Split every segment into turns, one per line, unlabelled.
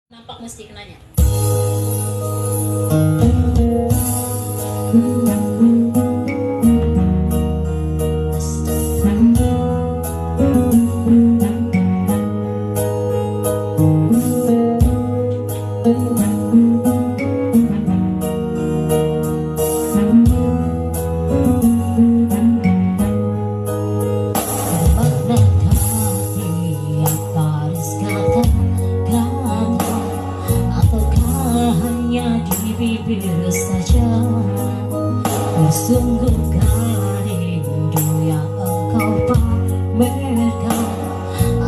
Nampak mesti kenanya.
Bibir saja sungguhkah rindu yang engkau pamerkan,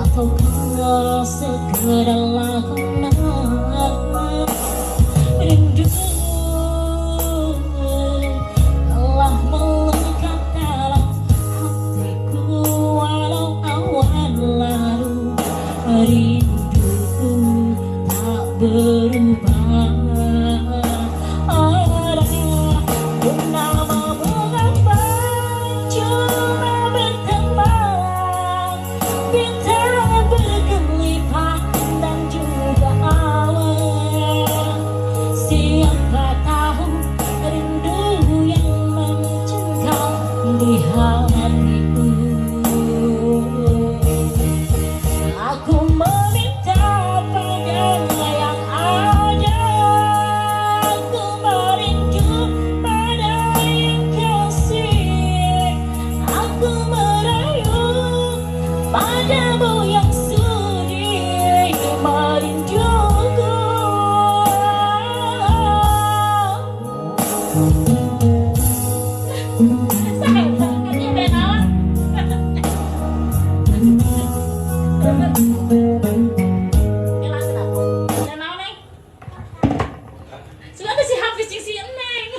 ataukah sekedar lakonan rindu telah melekat dalam hatiku walau awan lalu rinduku tak berubah. Padamu yang sudi merinduku, sayang bangetnya benar. Sudah si habis si Neng.